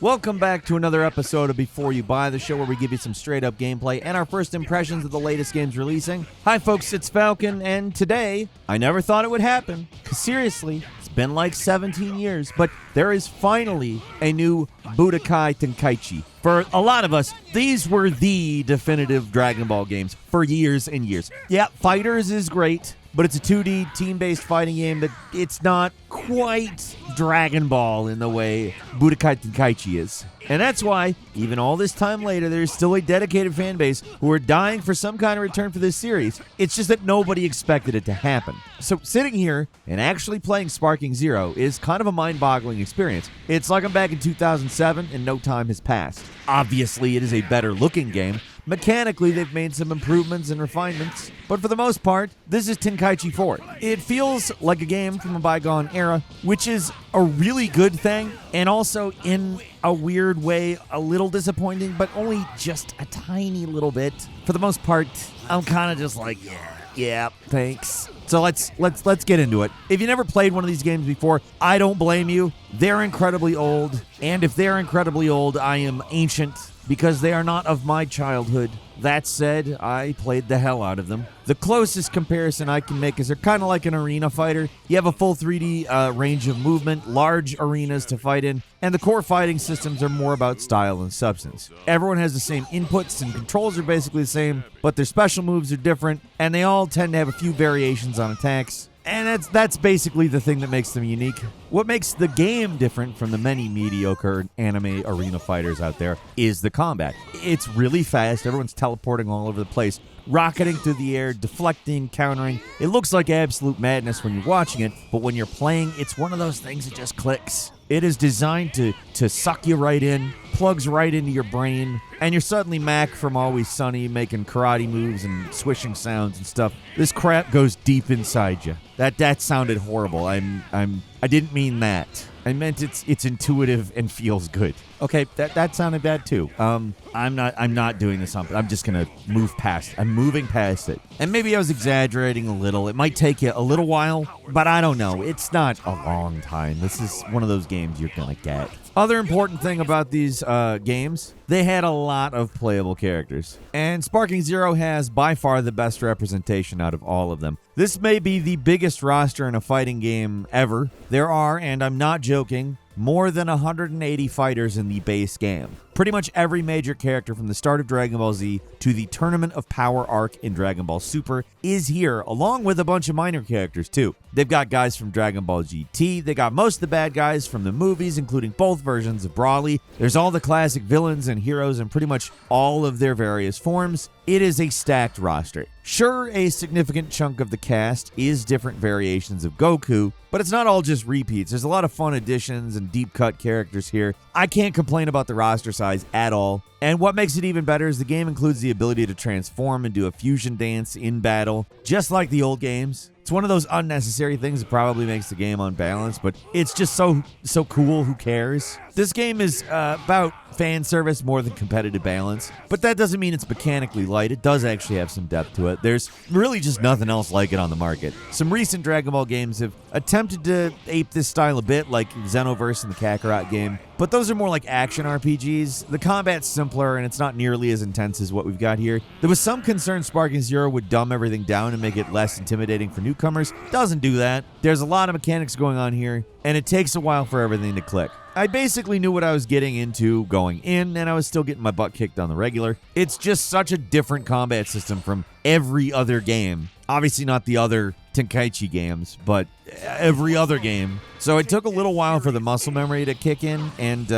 Welcome back to another episode of Before You Buy, the show where we give you some straight-up gameplay and our first impressions of the latest games releasing. Hi, folks, it's Falcon, and today, I never thought it would happen, because seriously, it's been like 17 years, but there is finally a new Budokai Tenkaichi. For a lot of us, these were the definitive Dragon Ball games for years and years. Yeah, Fighters is great, but it's a 2D team-based fighting game that it's not quite Dragon Ball in the way Budokai Tenkaichi is. And that's why, even all this time later, there's still a dedicated fan base who are dying for some kind of return for this series. It's just that nobody expected it to happen. So sitting here and actually playing Sparking Zero is kind of a mind-boggling experience. It's like I'm back in 2007 and no time has passed. Obviously, it is a better-looking game. Mechanically, they've made some improvements and refinements, but for the most part, this is Tenkaichi 4. It feels like a game from a bygone era, which is a really good thing, and also in a weird way, a little disappointing, but only just a tiny little bit. For the most part, I'm kind of just like, yeah, thanks. So let's get into it. If you never played one of these games before, I don't blame you. They're incredibly old, and if they're incredibly old, I am ancient, because they are not of my childhood. That said, I played the hell out of them. The closest comparison I can make is they're kind of like an arena fighter. You have a full 3D range of movement, large arenas to fight in, and the core fighting systems are more about style and substance. Everyone has the same inputs and controls are basically the same, but their special moves are different, and they all tend to have a few variations on attacks. And that's basically the thing that makes them unique. What makes the game different from the many mediocre anime arena fighters out there is the combat. It's really fast. Everyone's teleporting all over the place, rocketing through the air, deflecting, countering. It looks like absolute madness when you're watching it, but when you're playing, it's one of those things that just clicks. It is designed to suck you right in, plugs right into your brain, and you're suddenly Mac from Always Sunny making karate moves and swishing sounds and stuff. This crap goes deep inside you. That sounded horrible. I didn't mean that. I meant it's intuitive and feels good. Okay, that sounded bad too. I'm not doing this on. I'm just gonna move past. I'm moving past it. And maybe I was exaggerating a little. It might take you a little while, but I don't know. It's not a long time. This is one of those games you're gonna get. Other important thing about these games, they had a lot of playable characters. And Sparking Zero has by far the best representation out of all of them. This may be the biggest roster in a fighting game ever. There are, and I'm not joking, more than 180 fighters in the base game. Pretty much every major character from the start of Dragon Ball Z to the Tournament of Power arc in Dragon Ball Super is here, along with a bunch of minor characters too. They've got guys from Dragon Ball GT, they got most of the bad guys from the movies, including both versions of Broly. There's all the classic villains and heroes in pretty much all of their various forms. It is a stacked roster. Sure, a significant chunk of the cast is different variations of Goku, but it's not all just repeats. There's a lot of fun additions and deep-cut characters here. I can't complain about the roster size at all. And what makes it even better is the game includes the ability to transform and do a fusion dance in battle, just like the old games. It's one of those unnecessary things that probably makes the game unbalanced, but it's just so cool, who cares? This game is about fan service more than competitive balance, but that doesn't mean it's mechanically light. It does actually have some depth to it. There's really just nothing else like it on the market. Some recent Dragon Ball games have attempted to ape this style a bit, like Xenoverse and the Kakarot game, but those are more like action RPGs. The combat's simpler, and it's not nearly as intense as what we've got here. There was some concern Sparking Zero would dumb everything down and make it less intimidating for newcomers. Doesn't do that. There's a lot of mechanics going on here, and it takes a while for everything to click. I basically knew what I was getting into going in, and I was still getting my butt kicked on the regular. It's just such a different combat system from every other game. Obviously not the other Tenkaichi games, but every other game. So it took a little while for the muscle memory to kick in, and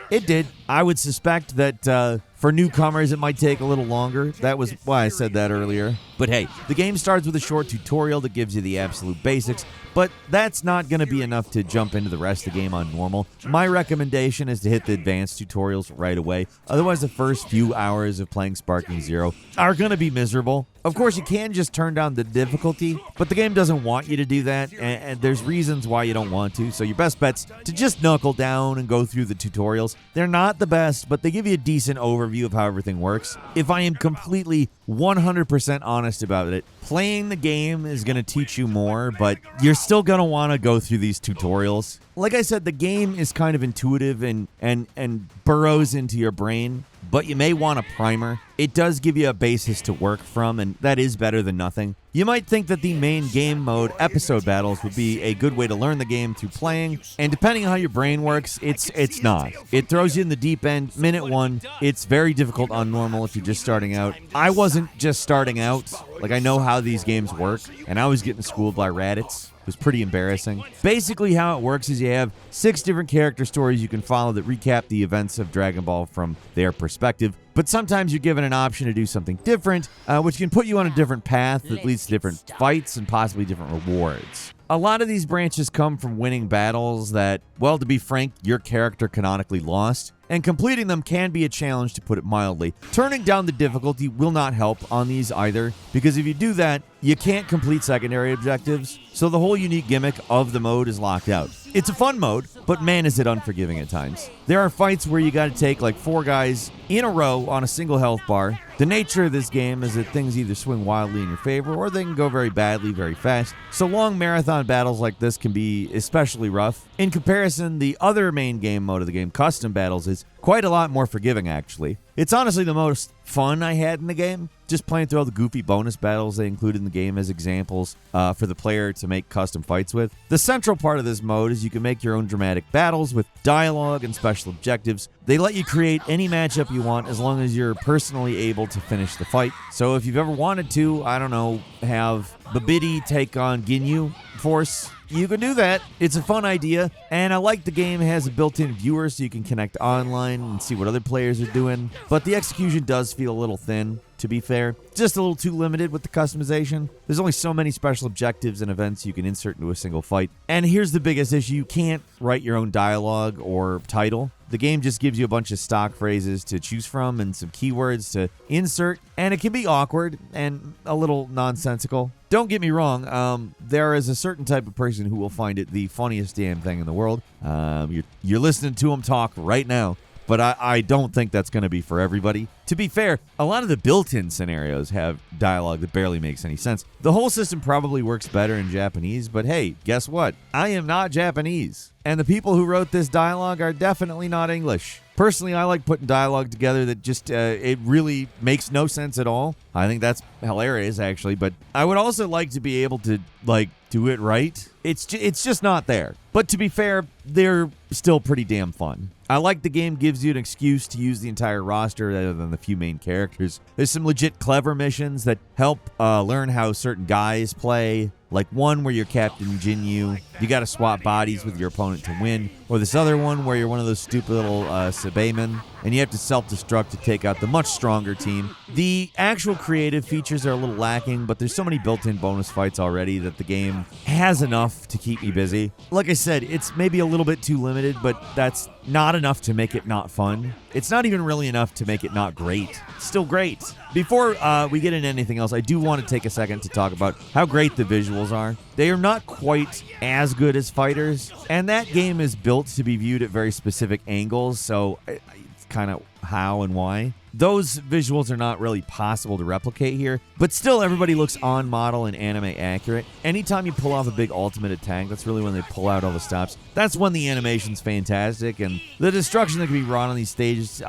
it did. I would suspect that for newcomers, it might take a little longer. That was why I said that earlier. But hey, the game starts with a short tutorial that gives you the absolute basics, but that's not going to be enough to jump into the rest of the game on normal. My recommendation is to hit the advanced tutorials right away. Otherwise, the first few hours of playing Sparking Zero are going to be miserable. Of course, you can just turn down the difficulty, but the game doesn't want you to do that, and there's reasons why you don't want to, so your best bet's to just knuckle down and go through the tutorials. They're not the best, but they give you a decent overview overview of how everything works. If I am completely 100% honest about it, playing the game is going to teach you more, but you're still going to want to go through these tutorials. Like I said, the game is kind of intuitive and burrows into your brain, but you may want a primer. It does give you a basis to work from, and that is better than nothing. You might think that the main game mode, episode battles, would be a good way to learn the game through playing, and depending on how your brain works, it's not. It throws you in the deep end. Minute 1, it's very difficult on normal if you're just starting out. I wasn't just starting out. Like, I know how these games work, and I was getting schooled by Raditz. It was pretty embarrassing. Basically, how it works is you have 6 different character stories you can follow that recap the events of Dragon Ball from their perspective. But sometimes you're given an option to do something different, which can put you on a different path that leads to different fights and possibly different rewards. A lot of these branches come from winning battles that, well, to be frank, your character canonically lost, and completing them can be a challenge, to put it mildly. Turning down the difficulty will not help on these either, because if you do that, you can't complete secondary objectives, so the whole unique gimmick of the mode is locked out. It's a fun mode, but man is it unforgiving at times. There are fights where you gotta take like 4 guys in a row on a single health bar. The nature of this game is that things either swing wildly in your favor or they can go very badly very fast, so long marathon battles like this can be especially rough. In comparison, the other main game mode of the game, Custom Battles, is quite a lot more forgiving actually. It's honestly the most fun I had in the game, just playing through all the goofy bonus battles they included in the game as examples for the player to make custom fights with. The central part of this mode is you can make your own dramatic battles with dialogue and special objectives. They let you create any matchup you want as long as you're personally able to finish the fight. So if you've ever wanted to, I don't know, have Babidi take on Ginyu Force, you can do that. It's a fun idea, and I like the game has a built-in viewer so you can connect online and see what other players are doing, but the execution does feel a little thin, to be fair. Just a little too limited with the customization. There's only so many special objectives and events you can insert into a single fight. And here's the biggest issue: you can't write your own dialogue or title. The game just gives you a bunch of stock phrases to choose from and some keywords to insert, and it can be awkward and a little nonsensical. Don't get me wrong, there is a certain type of person who will find it the funniest damn thing in the world. You're listening to them talk right now, but I don't think that's going to be for everybody. To be fair, a lot of the built-in scenarios have dialogue that barely makes any sense. The whole system probably works better in Japanese, but hey, guess what? I am not Japanese, and the people who wrote this dialogue are definitely not English. Personally, I like putting dialogue together that just, it really makes no sense at all. I think that's hilarious, actually, but I would also like to be able to, like, do it right. It's just not there. But to be fair, they're still pretty damn fun. I like the game gives you an excuse to use the entire roster rather than the few main characters. There's some legit clever missions that help learn how certain guys play. Like one where you're Captain Ginyu, you gotta swap bodies with your opponent to win. Or this other one where you're one of those stupid little Sabaymen, and you have to self-destruct to take out the much stronger team. The actual creative features are a little lacking, but there's so many built-in bonus fights already that the game has enough to keep me busy. Like I said, it's maybe a little bit too limited, but that's not enough to make it not fun. It's not even really enough to make it not great. It's still great. Before we get into anything else, I do want to take a second to talk about how great the visuals are. They are not quite as good as Fighters, and that game is built to be viewed at very specific angles, so it's kind of how and why. Those visuals are not really possible to replicate here, but still everybody looks on model and anime accurate. Anytime you pull off a big ultimate attack, that's really when they pull out all the stops. That's when the animation's fantastic, and the destruction that can be wrought on these stages,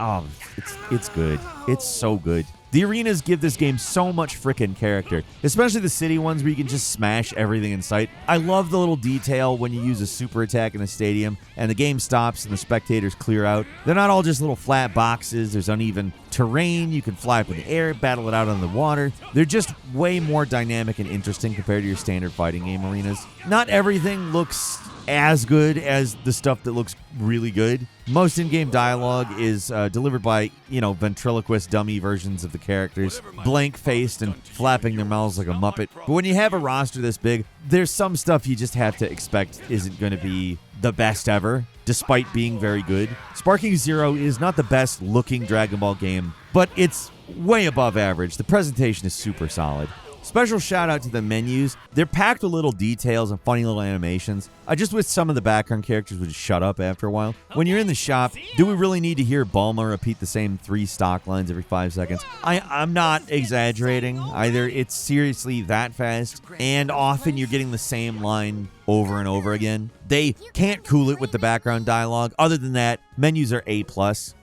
it's good. It's so good. The arenas give this game so much frickin' character, especially the city ones where you can just smash everything in sight. I love the little detail when you use a super attack in a stadium and the game stops and the spectators clear out. They're not all just little flat boxes. There's uneven terrain. You can fly up in the air, battle it out on the water. They're just way more dynamic and interesting compared to your standard fighting game arenas. Not everything looks as good as the stuff that looks really good. Most in-game dialogue is delivered by, ventriloquist dummy versions of the characters, blank-faced and flapping their mouths like a Muppet. But when you have a roster this big, there's some stuff you just have to expect isn't going to be the best ever, despite being very good. Sparking Zero is not the best-looking Dragon Ball game, but it's way above average. The presentation is super solid. Special shout out to the menus. They're packed with little details and funny little animations. I just wish some of the background characters would just shut up after a while. When you're in the shop, do we really need to hear Bulma repeat the same 3 stock lines every 5 seconds? I'm not exaggerating either. It's seriously that fast, and often you're getting the same line over and over again. They can't cool it with the background dialogue. Other than that, menus are A+.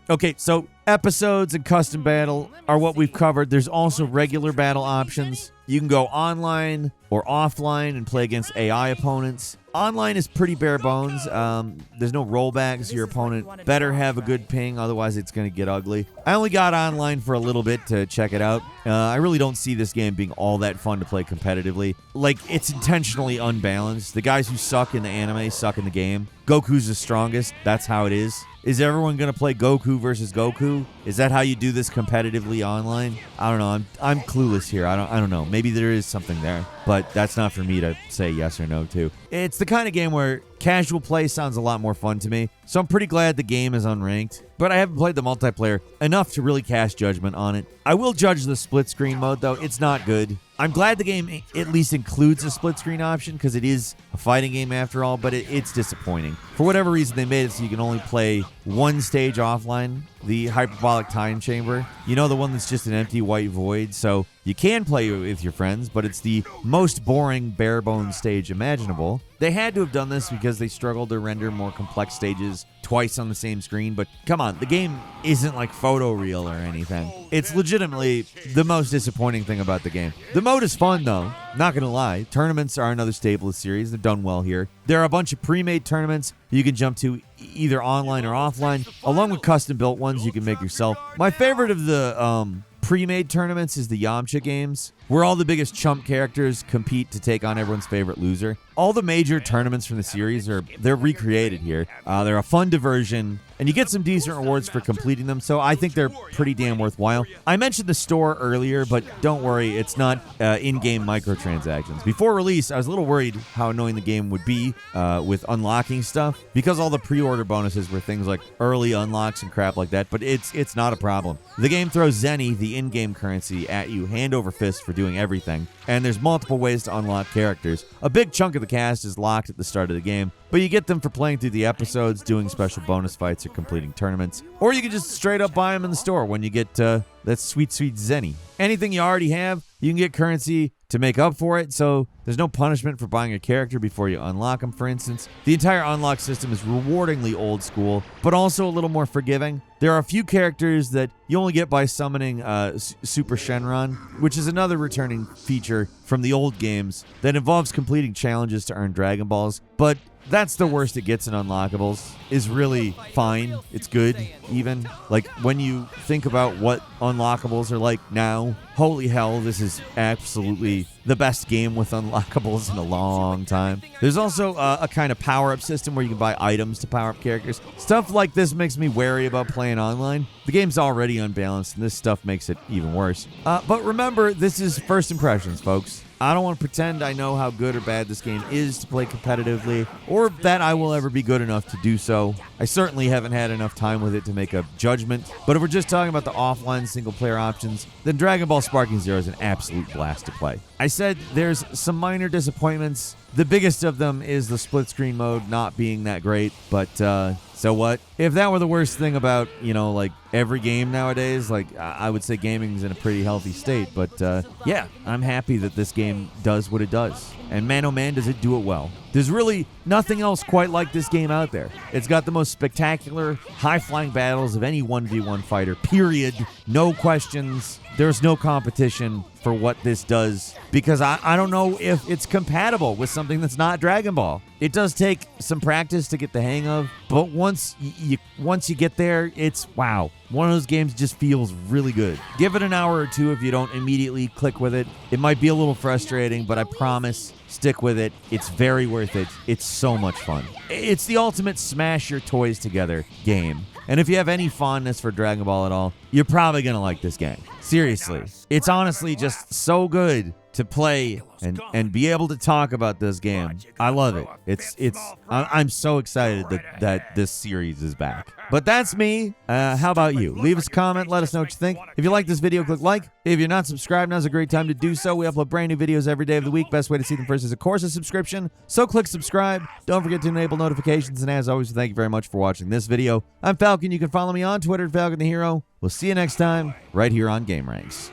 Okay, so episodes and custom battle are what we've covered. There's also regular battle options. You can go online or offline and play against AI opponents. Online is pretty bare bones. There's no rollbacks. Your opponent better have a good ping, otherwise it's going to get ugly. I only got online for a little bit to check it out. I really don't see this game being all that fun to play competitively. Like, it's intentionally unbalanced. The guys who suck in the anime suck in the game. Goku's the strongest. That's how it is. Is everyone going to play Goku versus Goku? Is that how you do this competitively online? I don't know. I'm clueless here. I don't know. Maybe there is something there, but that's not for me to say yes or no to. It's the kind of game where casual play sounds a lot more fun to me, so I'm pretty glad the game is unranked, but I haven't played the multiplayer enough to really cast judgment on it. I will judge the split screen mode, though. It's not good. I'm glad the game at least includes a split screen option because it is a fighting game after all, but it's disappointing. For whatever reason, they made it so you can only play one stage offline, the Hyperbolic Time Chamber. You know, the one that's just an empty white void, so you can play with your friends, but it's the most boring bare-bones stage imaginable. They had to have done this because they struggled to render more complex stages twice on the same screen, but come on, the game isn't like photoreal or anything. It's legitimately the most disappointing thing about the game. The mode is fun, though. Not gonna lie. Tournaments are another staple of the series. They're done well here. There are a bunch of pre-made tournaments you can jump to either online or offline, along with custom-built ones you can make yourself. My favorite of the pre-made tournaments is the Yamcha games, where all the biggest chump characters compete to take on everyone's favorite loser. All the major tournaments from the series they're recreated here. They're a fun diversion, and you get some decent rewards for completing them, so I think they're pretty damn worthwhile. I mentioned the store earlier, but don't worry, it's not in-game microtransactions. Before release, I was a little worried how annoying the game would be with unlocking stuff, because all the pre-order bonuses were things like early unlocks and crap like that, but it's not a problem. The game throws Zenny, the in-game currency, at you hand over fist for doing everything, and there's multiple ways to unlock characters. A big chunk of the cast is locked at the start of the game, but you get them for playing through the episodes, doing special bonus fights, or completing tournaments. Or you can just straight up buy them in the store when you get that sweet, sweet Zenny. Anything you already have, you can get currency to make up for it, so there's no punishment for buying a character before you unlock them, for instance. The entire unlock system is rewardingly old school, but also a little more forgiving. There are a few characters that you only get by summoning Super Shenron, which is another returning feature from the old games that involves completing challenges to earn Dragon Balls, but that's the worst it gets in unlockables. Is really fine. It's good, even. Like, when you think about what unlockables are like now, holy hell, this is absolutely the best game with unlockables in a long time. There's also a kind of power-up system where you can buy items to power up characters. Stuff like this makes me wary about playing online. The game's already unbalanced, and this stuff makes it even worse. But remember, this is first impressions, folks. I don't want to pretend I know how good or bad this game is to play competitively, or that I will ever be good enough to do so. I certainly haven't had enough time with it to make a judgment, but if we're just talking about the offline single-player options, then Dragon Ball Sparking Zero is an absolute blast to play. I said there's some minor disappointments. The biggest of them is the split-screen mode not being that great, but so what? If that were the worst thing about, like every game nowadays, like I would say gaming's in a pretty healthy state, but yeah, I'm happy that this game does what it does. And man, oh man, does it do it well. There's really nothing else quite like this game out there. It's got the most spectacular, high-flying battles of any 1v1 fighter, period. No questions. There's no competition for what this does, because I don't know if it's compatible with something that's not Dragon Ball. It does take some practice to get the hang of, but once you get there, it's wow. One of those games just feels really good. Give it an hour or two if you don't immediately click with it. It might be a little frustrating, but I promise, stick with it. It's very worth it. It's so much fun. It's the ultimate smash your toys together game. And if you have any fondness for Dragon Ball at all, you're probably going to like this game. Seriously. It's honestly just so good to play and be able to talk about this game. I love it. I'm so excited that this series is back. But that's me. How about you? Leave us a comment. Let us know what you think. If you like this video, click like. If you're not subscribed, now's a great time to do so. We upload brand new videos every day of the week. Best way to see them first is, of course, a subscription. So click subscribe. Don't forget to enable notifications. And as always, thank you very much for watching this video. I'm Falcon. You can follow me on Twitter at Falcon the Hero. We'll see you next time right here on Game Ranks.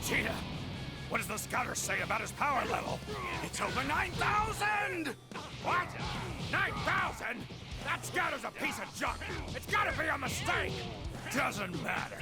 Vegeta, what does the scouter say about his power level? It's over 9,000! What? 9,000? That scouter's a piece of junk. It's gotta be a mistake. Doesn't matter.